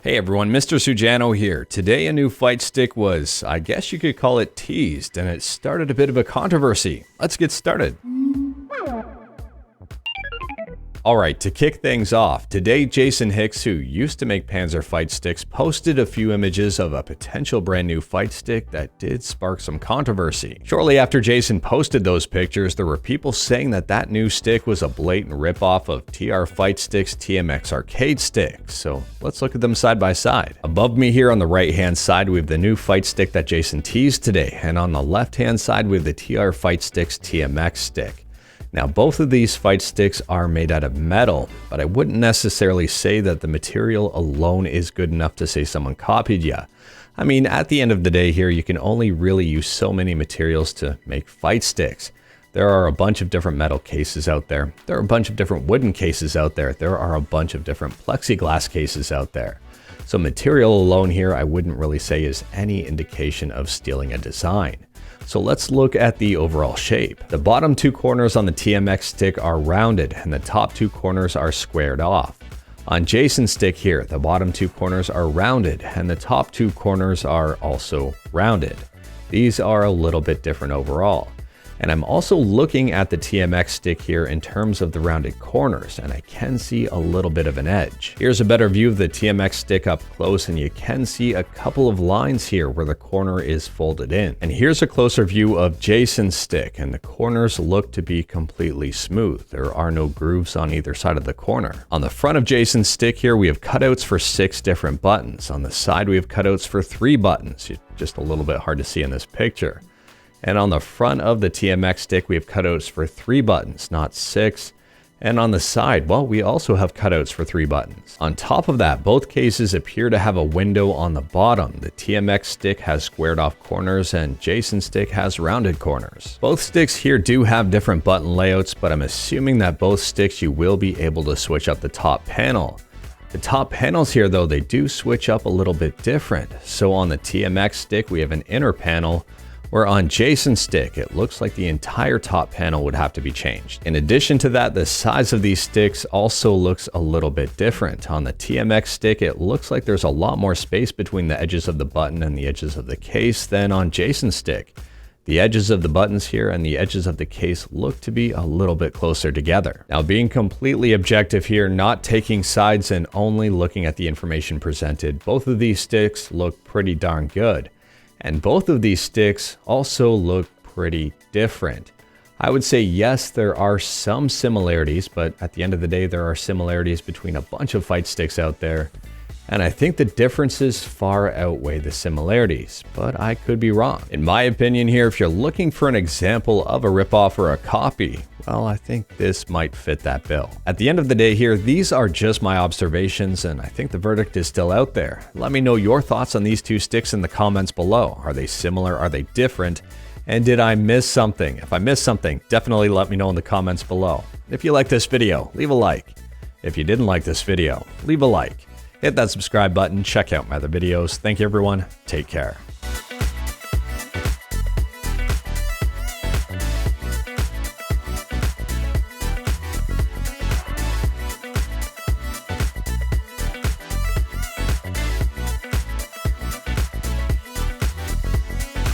Hey everyone, Mr. Sujano here. Today a new Fightstick was, I guess you could call it teased, and it started a bit of a controversy. Let's get started. Alright, to kick things off, today Jason Hicks, who used to make Panzer Fightsticks, posted a few images of a potential brand new Fightstick that did spark some controversy. Shortly after Jason posted those pictures, there were people saying that that new stick was a blatant ripoff of TR Fightstick's TMX arcade sticks. So let's look at them side by side. Above me here on the right hand side we have the new Fightstick that Jason teased today, and on the left hand side we have the TR Fightsticks TMX stick. Now both of these Fightsticks are made out of metal, but I wouldn't necessarily say that the material alone is good enough to say someone copied ya. I mean, at the end of the day here, you can only really use so many materials to make Fightsticks. There are a bunch of different metal cases out there. There are a bunch of different wooden cases out there. There are a bunch of different plexiglass cases out there. So material alone here, I wouldn't really say is any indication of stealing a design. So let's look at the overall shape. The bottom two corners on the TMX stick are rounded and the top two corners are squared off. On Jason's stick here, the bottom two corners are rounded and the top two corners are also rounded. These are a little bit different overall. And I'm also looking at the TMX stick here in terms of the rounded corners, and I can see a little bit of an edge. Here's a better view of the TMX stick up close, and you can see a couple of lines here where the corner is folded in. And here's a closer view of Jason's stick, and the corners look to be completely smooth. There are no grooves on either side of the corner. On the front of Jason's stick here, we have cutouts for 6 different buttons. On the side, we have cutouts for 3 buttons. Just a little bit hard to see in this picture. And on the front of the TMX stick, we have cutouts for 3 buttons, not 6. And on the side, well, we also have cutouts for 3 buttons. On top of that, both cases appear to have a window on the bottom. The TMX stick has squared off corners and Jason's stick has rounded corners. Both sticks here do have different button layouts, but I'm assuming that both sticks you will be able to switch up the top panel. The top panels here though, they do switch up a little bit different. So on the TMX stick, we have an inner panel, where on Jason's stick, it looks like the entire top panel would have to be changed. In addition to that, the size of these sticks also looks a little bit different. On the TMX stick, it looks like there's a lot more space between the edges of the button and the edges of the case than on Jason's stick. The edges of the buttons here and the edges of the case look to be a little bit closer together. Now, being completely objective here, not taking sides and only looking at the information presented, both of these sticks look pretty darn good. And both of these sticks also look pretty different. I would say yes, there are some similarities, but at the end of the day, there are similarities between a bunch of Fightsticks out there. And I think the differences far outweigh the similarities, but I could be wrong. In my opinion here, if you're looking for an example of a ripoff or a copy, well, I think this might fit that bill. At the end of the day here, these are just my observations, and I think the verdict is still out there. Let me know your thoughts on these two sticks in the comments below. Are they similar? Are they different? And did I miss something? If I missed something, definitely let me know in the comments below. If you like this video, leave a like. If you didn't like this video, leave a like. Hit that subscribe button, check out my other videos. Thank you everyone, take care.